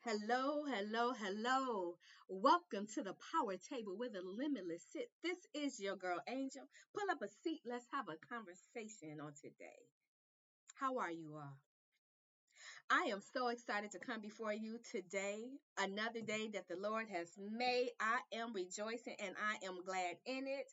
Hello, hello, hello. Welcome to the Power Table with a Limitless Sit. This is your girl Angel. Pull up a seat. Let's have a conversation on today. How are you all? I am so excited to come before you today. Another day that the Lord has made. I am rejoicing and I am glad in it.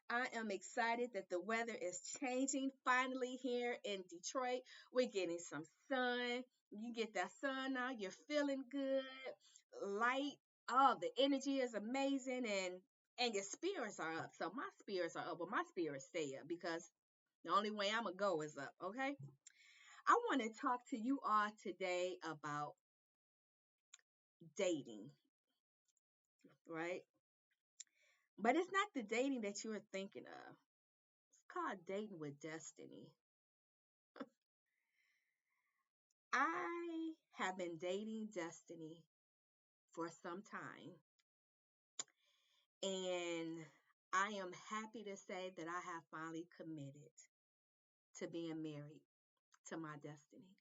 I am excited that the weather is changing finally here in Detroit. We're getting some sun. You get that sun now, you're feeling good, light. Oh, the energy is amazing and your spirits are up. So my spirits are up. Well, my spirits stay up because the only way I'm gonna go is up, okay? I want to talk to you all today about dating, right? But it's not the dating that you're thinking of. It's called dating with destiny. I have been dating destiny for some time, and I am happy to say that I have finally committed to being married to my destiny.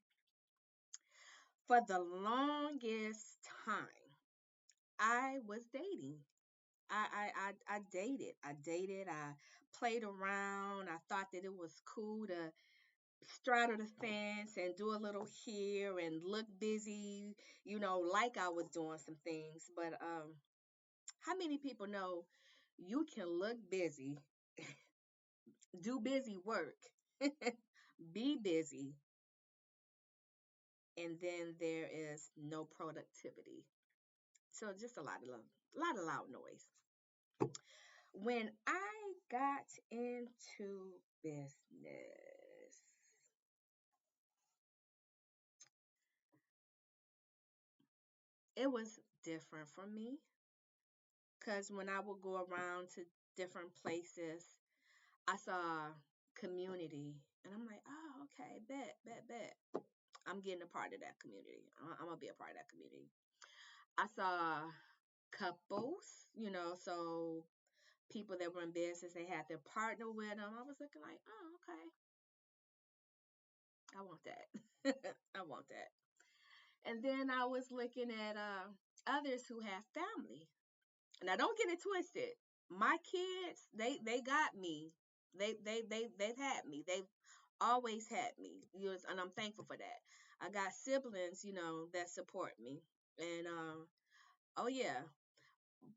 For the longest time, I was dating. I dated. I dated. I played around. I thought that it was cool to straddle the fence and do a little here and look busy, like I was doing some things. But how many people know you can look busy, do busy work, be busy, and then there is no productivity. So just a lot of loud noise. When I got into business, it was different for me because when I would go around to different places, I saw community, and I'm like, oh, okay, bet. I'm getting a part of that community. I'm gonna be a part of that community. I saw couples, so people that were in business, they had their partner with them. I was looking like, oh, okay, I want that. I want that. And then I was looking at others who have family. Now don't get it twisted. My kids, they got me. They've had me. They've always had me. And I'm thankful for that. I got siblings, that support me. And oh yeah.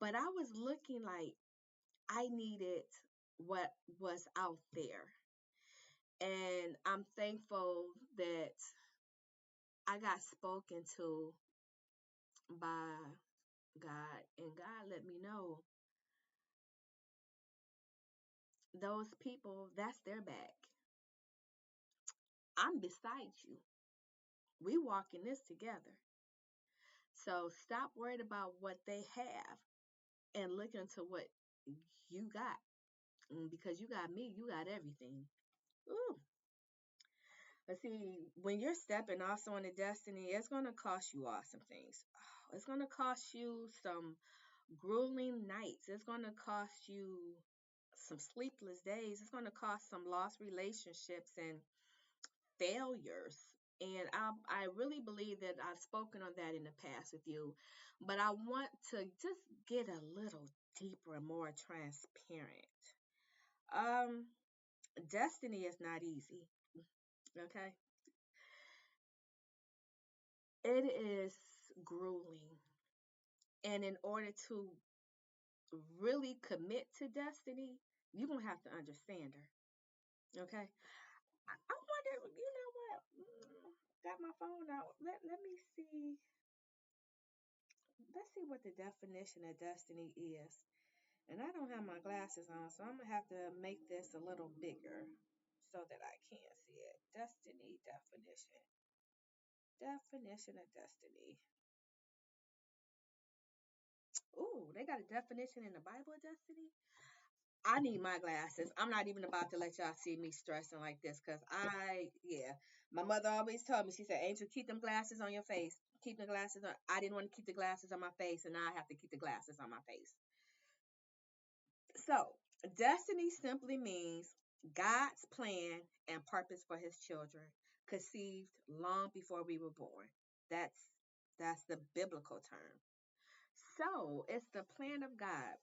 But I was looking like I needed what was out there. And I'm thankful that I got spoken to by God, and God let me know those people, that's their back. I'm beside you. We walking this together. So stop worried about what they have and look into what you got. Because you got me, you got everything. Ooh. But see, when you're stepping also into destiny, it's going to cost you all some things. It's going to cost you some grueling nights. It's going to cost you some sleepless days. It's going to cost some lost relationships and failures. And I really believe that I've spoken on that in the past with you. But I want to just get a little deeper and more transparent. Um, Destiny is not easy. Okay. It is grueling. And in order to really commit to destiny, you're going to have to understand her. Okay. I wonder, you know what? Got my phone out. Let me see. Let's see what the definition of destiny is. And I don't have my glasses on, so I'm going to have to make this a little bigger so that I can see it. Destiny definition. Definition of destiny. Ooh, they got a definition in the Bible of destiny? I need my glasses. I'm not even about to let y'all see me stressing like this because yeah. My mother always told me, she said, Angel, keep them glasses on your face. Keep the glasses on. I didn't want to keep the glasses on my face, and now I have to keep the glasses on my face. So, destiny simply means God's plan and purpose for his children, conceived long before we were born. That's That's the biblical term. So it's the plan of God,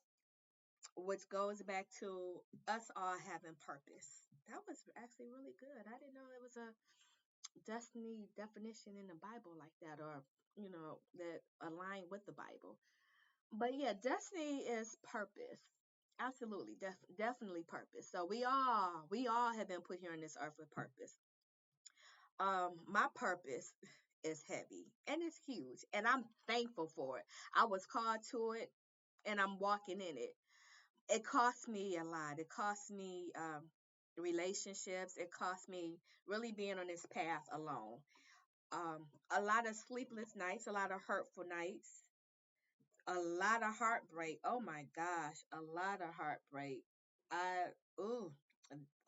which goes back to us all having purpose. That was actually really good. I didn't know there was a destiny definition in the Bible like that, or that align with the Bible. But yeah, destiny is purpose. Absolutely, definitely purpose. So we all have been put here on this earth with purpose. My purpose is heavy and it's huge, and I'm thankful for it. I was called to it, and I'm walking in it. It cost me a lot. It cost me relationships. It cost me really being on this path alone. A lot of sleepless nights, a lot of hurtful nights, a lot of heartbreak. Oh my gosh, a lot of heartbreak. I ooh,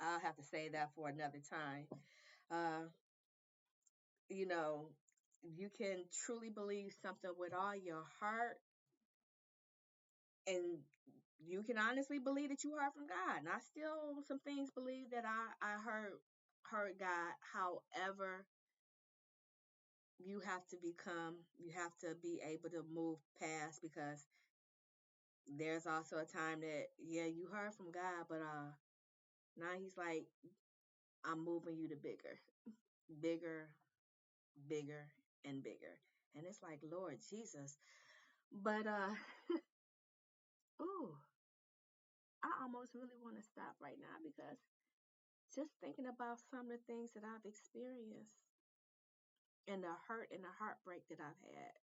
I'll have to say that for another time. Uh, you know, you can truly believe something with all your heart, and you can honestly believe that you heard from God. And I still some things believe that I heard God. However, you have to be able to move past, because there's also a time that, yeah, you heard from God, but now he's like, I'm moving you to bigger, bigger, bigger, and bigger. And it's like, Lord Jesus. But ooh, I almost really want to stop right now, because just thinking about some of the things that I've experienced, and the hurt and the heartbreak that I've had.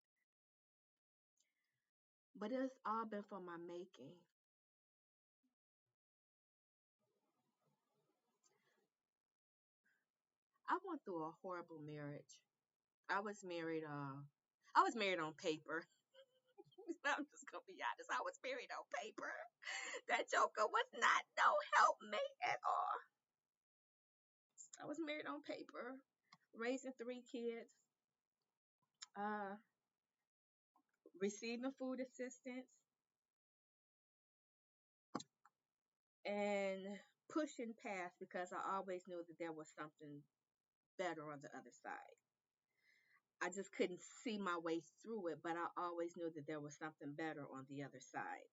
But it's all been for my making. I went through a horrible marriage. I was married I was married on paper. I'm just gonna be honest. I was married on paper. That joker was not no helpmate at all. I was married on paper, raising 3 kids, uh, receiving food assistance, and pushing past, because I always knew that there was something better on the other side. I just couldn't see my way through it, but I always knew that there was something better on the other side.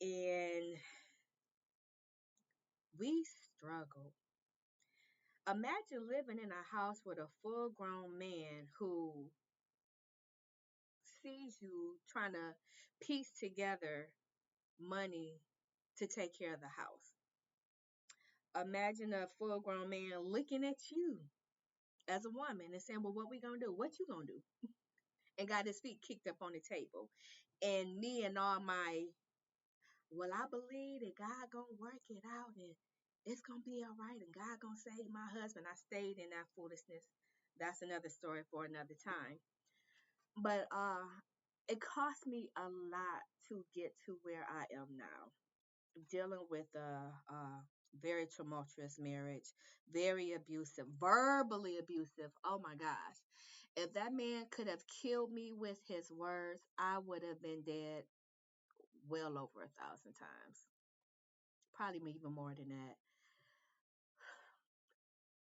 And we struggled. Imagine living in a house with a full grown man who sees you trying to piece together money to take care of the house. Imagine a full grown man looking at you as a woman and saying, well, what we gonna do? What you gonna do? And got his feet kicked up on the table. And me and all my, well, I believe that God gonna work it out, and it's gonna be all right, and God gonna save my husband. I stayed in that foolishness. That's another story for another time. But it cost me a lot to get to where I am now, dealing with a very tumultuous marriage, very abusive, verbally abusive. Oh my gosh. If that man could have killed me with his words, I would have been dead well over 1,000 times. Probably even more than that.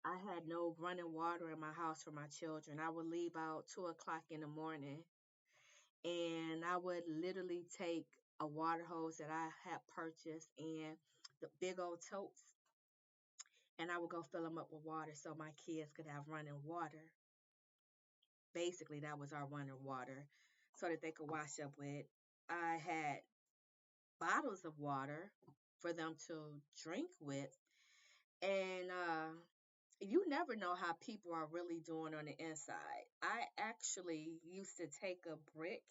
I had no running water in my house for my children. I would leave out 2 o'clock in the morning, and I would literally take a water hose that I had purchased and the big old totes, and I would go fill them up with water so my kids could have running water. Basically, that was our running water, so that they could wash up with. I had bottles of water for them to drink with, and you never know how people are really doing on the inside. I actually used to take a brick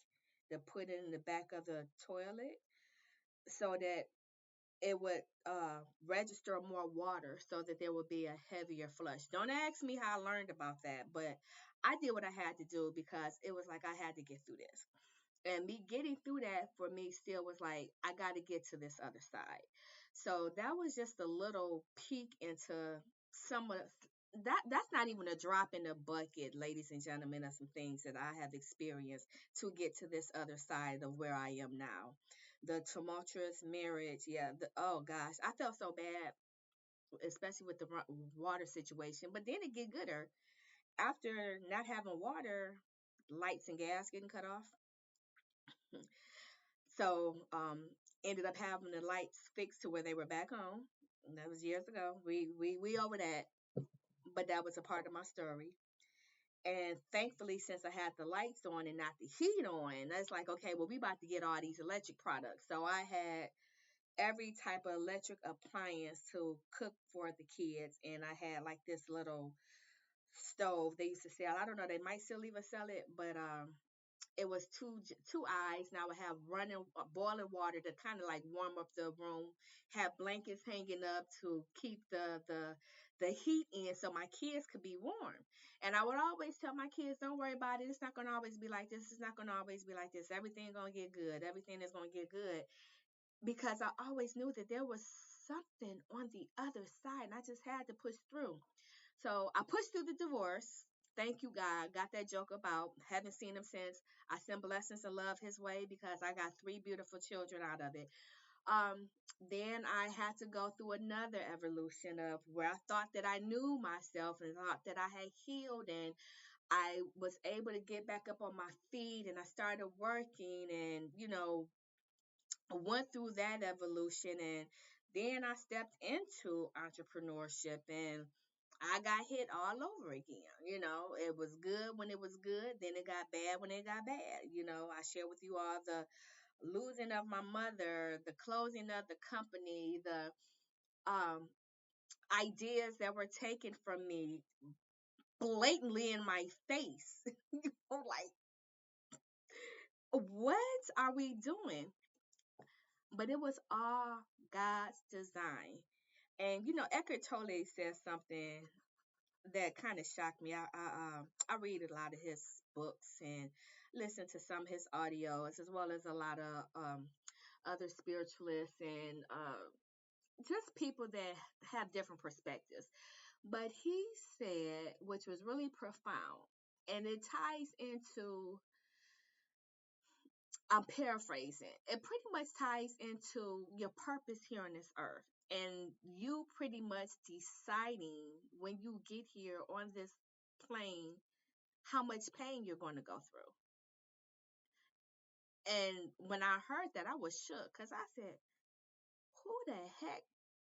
to put in the back of the toilet so that it would register more water, so that there would be a heavier flush. Don't ask me how I learned about that, but I did what I had to do, because it was like I had to get through this. And me getting through that for me still was like, I got to get to this other side. So that was just a little peek into some of that's not even a drop in the bucket, ladies and gentlemen, of some things that I have experienced to get to this other side of where I am now. The tumultuous marriage, yeah. Oh gosh, I felt so bad, especially with the water situation. But then it get gooder after not having water. lights and gas getting cut off. So ended up having the lights fixed to where they were back home. And that was years ago. We over that, but that was a part of my story. And thankfully, since I had the lights on and not the heat on, that's like, okay, well, we about to get all these electric products. So I had every type of electric appliance to cook for the kids. And I had like this little stove they used to sell. I don't know, they might still even sell it, but it was two eyes. Now I have running boiling water to kind of like warm up the room. Have blankets hanging up to keep the heat in, so my kids could be warm. And I would always tell my kids, don't worry about it. It's not gonna always be like this. It's not gonna always be like this. Everything gonna get good. Everything is gonna get good, because I always knew that there was something on the other side, and I just had to push through. So I pushed through the divorce. Thank you, God. Got that joke about. Haven't seen him since. I send blessings and love his way because I got three beautiful children out of it. Um, then I had to go through another evolution of where I thought that I knew myself and thought that I had healed, and I was able to get back up on my feet, and I started working, and went through that evolution. And then I stepped into entrepreneurship, and I got hit all over again. It was good when it was good, then it got bad when it got bad. I share with you all the losing of my mother, the closing of the company, the um, ideas that were taken from me blatantly in my face. I'm like, what are we doing? But it was all God's design. And Eckhart Tolle says something that kind of shocked me. I read a lot of his books and listen to some of his audios, as well as a lot of other spiritualists and just people that have different perspectives. But he said, which was really profound, and it ties into, I'm paraphrasing, it pretty much ties into your purpose here on this earth. And you pretty much deciding when you get here on this plane how much pain you're going to go through. And when I heard that, I was shook because I said, who the heck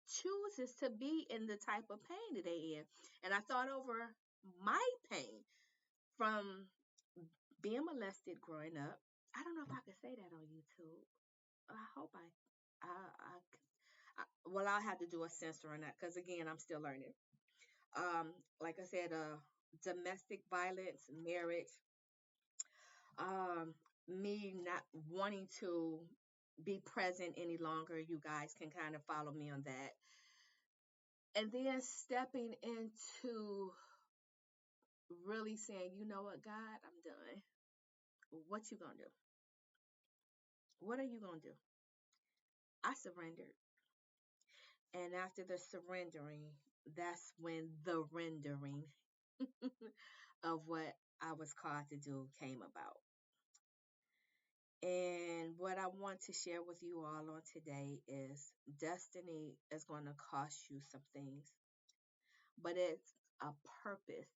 chooses to be in the type of pain that they in? And I thought over my pain from being molested growing up. I don't know if I could say that on YouTube. I hope well, I'll have to do a censor on that because again, I'm still learning. Like I said, domestic violence, marriage, um, me not wanting to be present any longer. You guys can kind of follow me on that. And then stepping into really saying, you know what, God, I'm done. What you gonna do? What are you gonna do? I surrendered. And after the surrendering, that's when the rendering of what I was called to do came about. And what I want to share with you all on today is destiny is going to cost you some things, but it's a purpose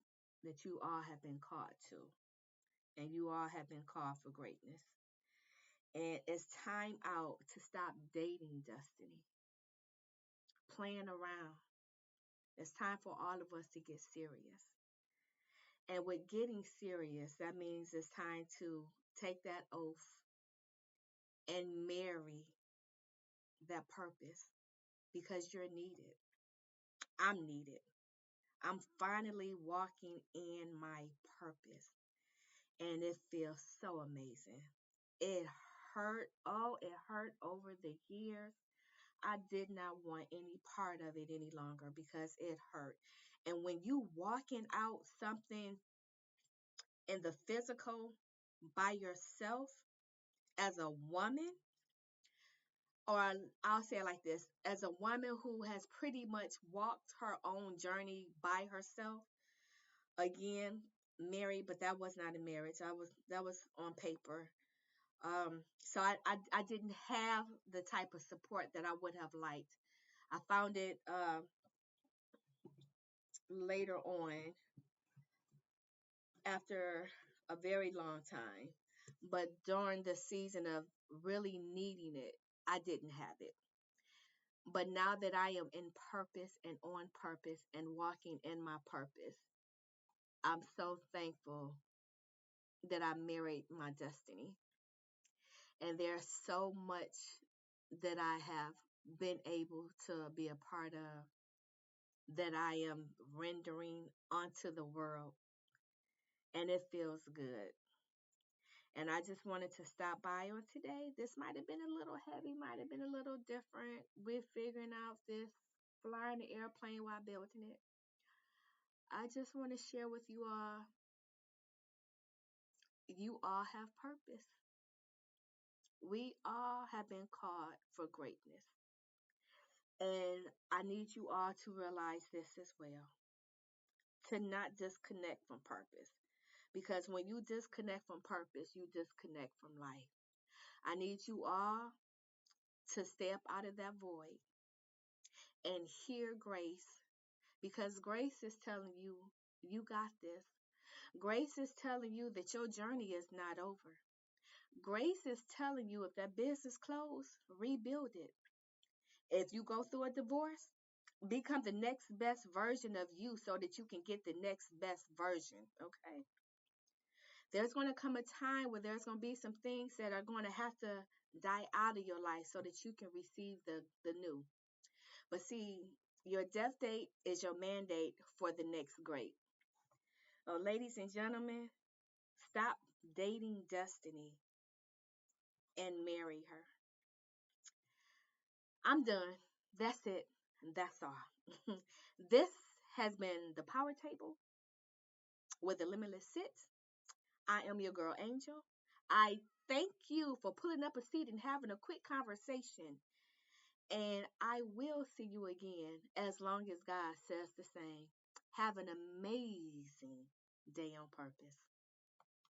that you all have been called to, and you all have been called for greatness. And it's time out to stop dating destiny, playing around. It's time for all of us to get serious. And with getting serious, that means it's time to take that oath and marry that purpose because you're needed. I'm needed. I'm finally walking in my purpose, and it feels so amazing. It hurt. Oh, it hurt over the years. I did not want any part of it any longer because it hurt. And when you walking out something in the physical by yourself as a woman, or I'll say it like this, as a woman who has pretty much walked her own journey by herself, again, married, but that was not a marriage. That was on paper. So I didn't have the type of support that I would have liked. I found it later on after a very long time. But during the season of really needing it, I didn't have it. But now that I am in purpose and on purpose and walking in my purpose, I'm so thankful that I married my destiny. And there's so much that I have been able to be a part of that I am rendering onto the world. And it feels good. And I just wanted to stop by on today. This might have been a little heavy, might have been a little different. We're figuring out this flying the airplane while building it. I just want to share with you all have purpose. We all have been called for greatness. And I need you all to realize this as well, to not disconnect from purpose. Because when you disconnect from purpose, you disconnect from life. I need you all to step out of that void and hear grace, because grace is telling you, you got this. Grace is telling you that your journey is not over. Grace is telling you if that business closed, rebuild it. If you go through a divorce, become the next best version of you so that you can get the next best version. Okay. There's going to come a time where there's going to be some things that are going to have to die out of your life so that you can receive the new. But see, your death date is your mandate for the next great. Oh, ladies and gentlemen, stop dating destiny and marry her. I'm done. That's it. That's all. This has been the Power Table with the Limitless Sits. I am your girl Angel. I thank you for pulling up a seat and having a quick conversation. And I will see you again as long as God says the same. Have an amazing day on purpose.